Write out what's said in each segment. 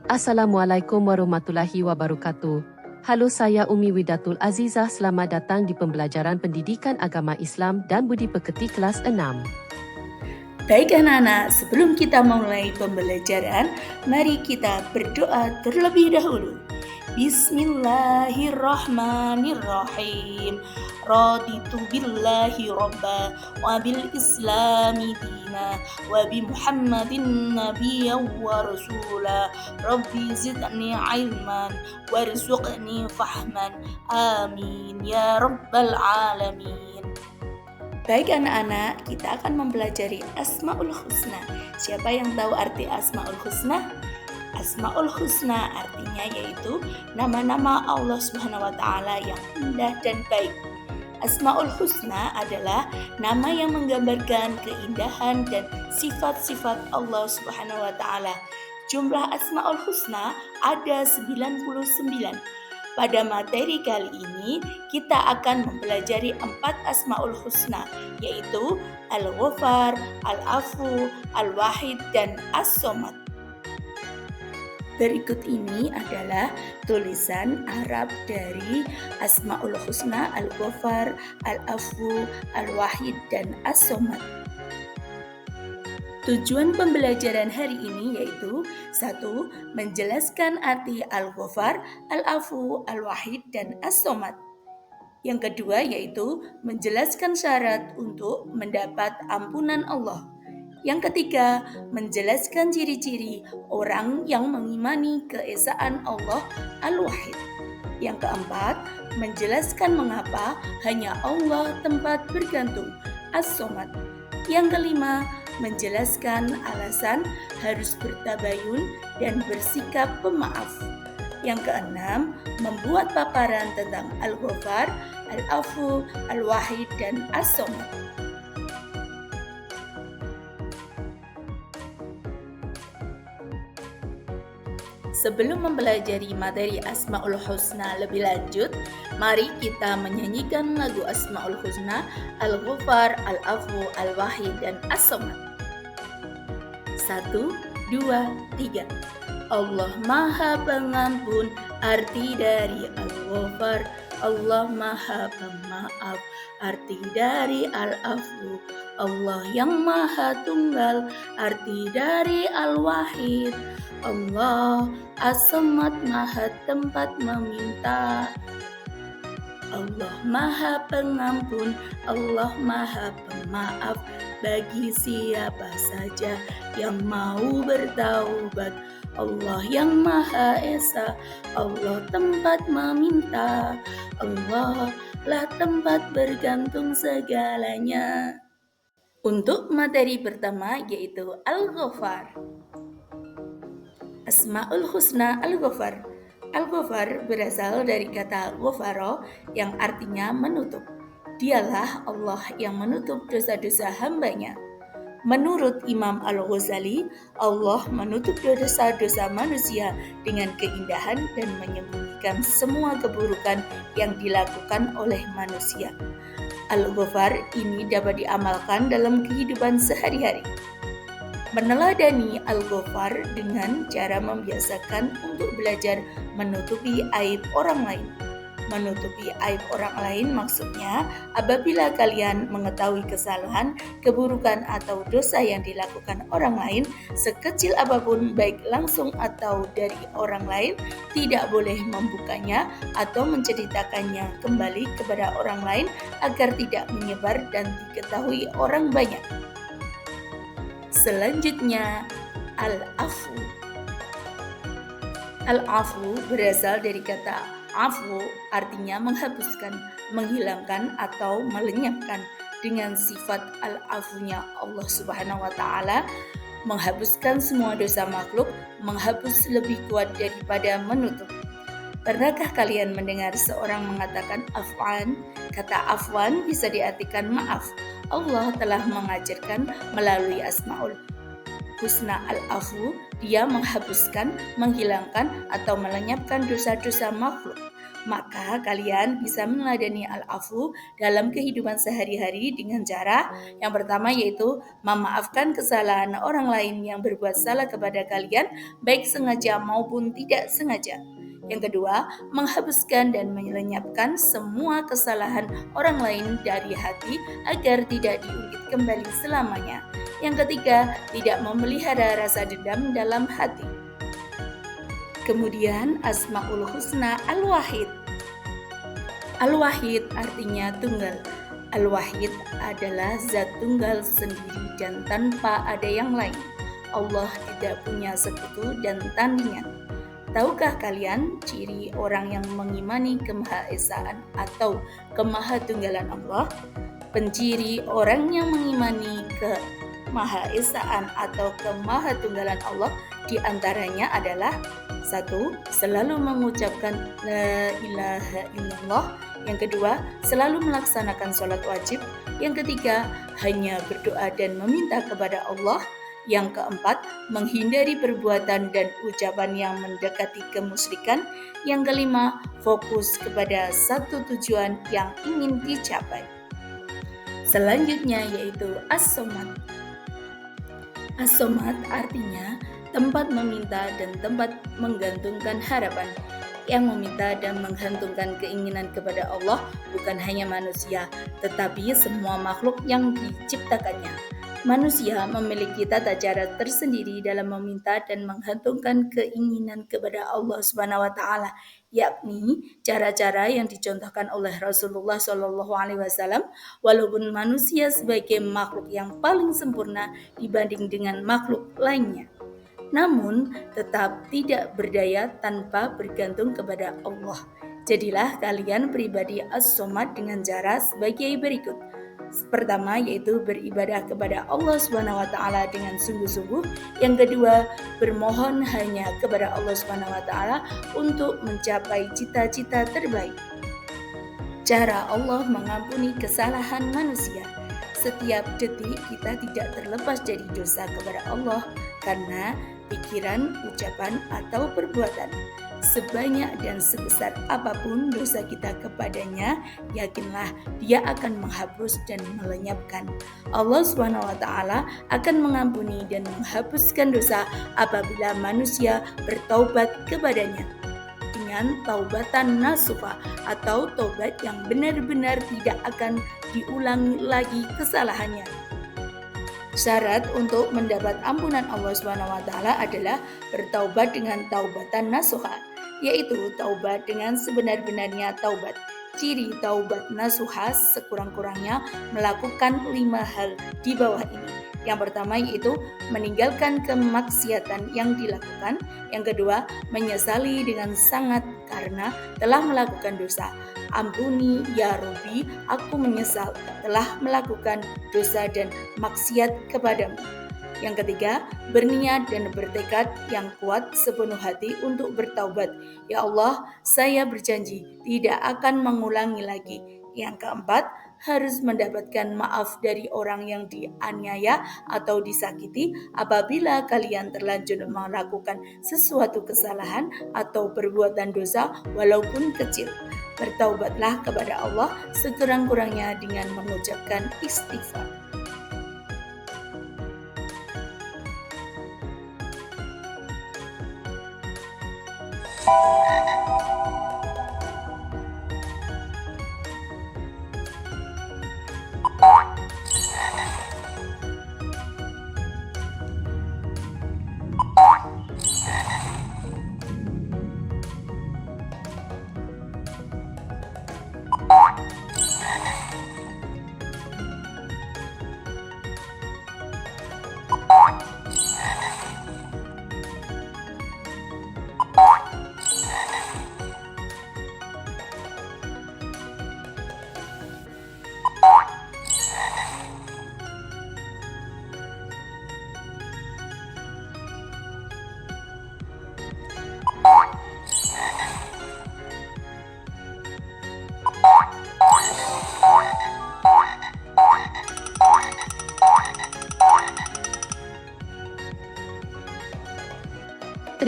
Assalamualaikum warahmatullahi wabarakatuh. Halo, saya Umi Widatul Azizah. Selamat datang di pembelajaran pendidikan agama Islam dan budi pekerti kelas 6. Baik anak-anak, sebelum kita mulai pembelajaran, mari kita berdoa terlebih dahulu. Bismillahirrahmanirrahim. Raditu billahi robba wa bil islami dina wa bi muhammadin nabiyya wa rasula. Rabbi zidni ilman warzuqni fahman. Amin ya rabbal alamin. Baik anak-anak, kita akan mempelajari Asmaul Husna. Siapa yang tahu arti Asmaul Husna? Asmaul Husna artinya yaitu nama-nama Allah Subhanahu wa taala yang indah dan baik. Asmaul Husna adalah nama yang menggambarkan keindahan dan sifat-sifat Allah Subhanahu wa taala. Jumlah Asmaul Husna ada 99. Pada materi kali ini, kita akan mempelajari 4 Asmaul Husna, yaitu Al-Ghafar, Al-Afu, Al-Wahid, dan As-Somad. Berikut ini adalah tulisan Arab dari Asmaul Husna, Al-Ghafar, Al-Afu, Al-Wahid, dan As-Somad. Tujuan pembelajaran hari ini yaitu 1. Menjelaskan arti Al-Ghafar, Al-Afu, Al-Wahid, dan As-Somad. Yang kedua yaitu menjelaskan syarat untuk mendapat ampunan Allah. Yang ketiga, menjelaskan ciri-ciri orang yang mengimani keesaan Allah Al-Wahid. Yang keempat, menjelaskan mengapa hanya Allah tempat bergantung As-Somad. Yang kelima, menjelaskan alasan harus bertabayun dan bersikap pemaaf. Yang keenam, membuat paparan tentang Al-Ghafar, Al-Afu, Al-Wahid, dan As-Somad. Sebelum mempelajari materi Asmaul Husna lebih lanjut, mari kita menyanyikan lagu Asmaul Husna, Al-Ghafar, Al-Afu, Al-Wahid, dan As-Somad. 1, 2, 3. Allah Maha Pengampun, arti dari Al-Ghafar. Allah Maha Pemaaf, arti dari Al-Afu. Allah yang Maha Tunggal, arti dari Al-Wahid. Allah As-Somad, Maha tempat meminta. Allah Maha Pengampun, Allah Maha Pemaaf bagi siapa saja yang mau bertaubat. Allah yang Maha Esa, Allah tempat meminta. Allah lah tempat bergantung segalanya. Untuk materi pertama yaitu Al-Ghafar. Asmaul Husna Al-Ghafar. Al-Ghafar berasal dari kata ghafara yang artinya menutup. Dialah Allah yang menutup dosa-dosa hambanya. Menurut Imam Al-Ghazali, Allah menutup dosa-dosa manusia dengan keindahan dan menyembunyikan semua keburukan yang dilakukan oleh manusia. Al-Ghafar ini dapat diamalkan dalam kehidupan sehari-hari. Meneladani Al-Ghafar dengan cara membiasakan untuk belajar menutupi aib orang lain. Menutupi aib orang lain maksudnya apabila kalian mengetahui kesalahan, keburukan atau dosa yang dilakukan orang lain, sekecil apapun baik langsung atau dari orang lain, tidak boleh membukanya atau menceritakannya kembali kepada orang lain agar tidak menyebar dan diketahui orang banyak. Selanjutnya, Al-Afu. Al-Afu berasal dari kata afu, artinya menghapuskan, menghilangkan atau melenyapkan. Dengan sifat al-afunya Allah Subhanahu wa taala, menghapuskan semua dosa makhluk, menghapus lebih kuat daripada menutup. Pernahkah kalian mendengar seorang mengatakan afwan? Kata afwan bisa diartikan maaf. Allah telah mengajarkan melalui Asmaul Husna Al-Afu, dia menghapuskan, menghilangkan atau melenyapkan dosa-dosa makhluk. Maka kalian bisa meneladani al-afu dalam kehidupan sehari-hari dengan cara yang pertama yaitu memaafkan kesalahan orang lain yang berbuat salah kepada kalian, baik sengaja maupun tidak sengaja. Yang kedua, menghapuskan dan melenyapkan semua kesalahan orang lain dari hati agar tidak diungkit kembali selamanya. Yang ketiga, tidak memelihara rasa dendam dalam hati. Kemudian Asmaul Husna Al-Wahid. Al-Wahid artinya tunggal. Al-Wahid adalah zat tunggal sendiri dan tanpa ada yang lain. Allah tidak punya sekutu dan tandingan. Tahukah kalian ciri orang yang mengimani kemahaesaan atau kemahatunggalan Allah? Penciri orang yang mengimani kemahaesaan atau kemahatunggalan Allah diantaranya adalah 1. Selalu mengucapkan La ilaha illallah. Yang kedua, selalu melaksanakan sholat wajib. Yang ketiga, hanya berdoa dan meminta kepada Allah. Yang keempat, menghindari perbuatan dan ucapan yang mendekati kemusyrikan. Yang kelima, fokus kepada satu tujuan yang ingin dicapai. Selanjutnya yaitu As-Somad. As-Somad artinya tempat meminta dan tempat menggantungkan harapan. Yang meminta dan menggantungkan keinginan kepada Allah bukan hanya manusia, tetapi semua makhluk yang diciptakannya. Manusia memiliki tata cara tersendiri dalam meminta dan menggantungkan keinginan kepada Allah Subhanahu wa taala, yakni cara-cara yang dicontohkan oleh Rasulullah SAW. Walaupun manusia sebagai makhluk yang paling sempurna dibanding dengan makhluk lainnya, namun tetap tidak berdaya tanpa bergantung kepada Allah. Jadilah kalian pribadi as-somad dengan cara sebagai berikut. Pertama yaitu beribadah kepada Allah Subhanahu wa taala dengan sungguh-sungguh. Yang kedua, bermohon hanya kepada Allah Subhanahu wa taala untuk mencapai cita-cita terbaik. Cara Allah mengampuni kesalahan manusia. Setiap detik kita tidak terlepas dari dosa kepada Allah karena pikiran, ucapan, atau perbuatan. Sebanyak dan sebesar apapun dosa kita kepadanya, yakinlah Dia akan menghapus dan melenyapkan. Allah SWT akan mengampuni dan menghapuskan dosa apabila manusia bertaubat kepadanya dengan taubatan nasuha atau taubat yang benar-benar tidak akan diulangi lagi kesalahannya. Syarat untuk mendapat ampunan Allah SWT adalah bertaubat dengan taubatan nasuha, yaitu taubat dengan sebenar-benarnya taubat. Ciri taubat nasuha sekurang-kurangnya melakukan 5 hal di bawah ini. Yang pertama yaitu meninggalkan kemaksiatan yang dilakukan. Yang kedua, menyesali dengan sangat karena telah melakukan dosa. Ampuni ya Rabbi, aku menyesal telah melakukan dosa dan maksiat kepadamu. Yang ketiga, berniat dan bertekad yang kuat sepenuh hati untuk bertaubat. Ya Allah, saya berjanji tidak akan mengulangi lagi. Yang keempat, harus mendapatkan maaf dari orang yang dianiaya atau disakiti apabila kalian terlanjur melakukan sesuatu kesalahan atau perbuatan dosa walaupun kecil. Bertaubatlah kepada Allah sekurang-kurangnya dengan mengucapkan istighfar.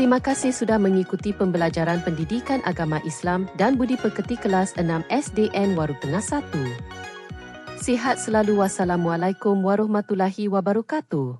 Terima kasih sudah mengikuti pembelajaran pendidikan agama Islam dan budi pekerti kelas 6 SDN Waru Tengah 1. Sihat selalu. Wassalamualaikum warahmatullahi wabarakatuh.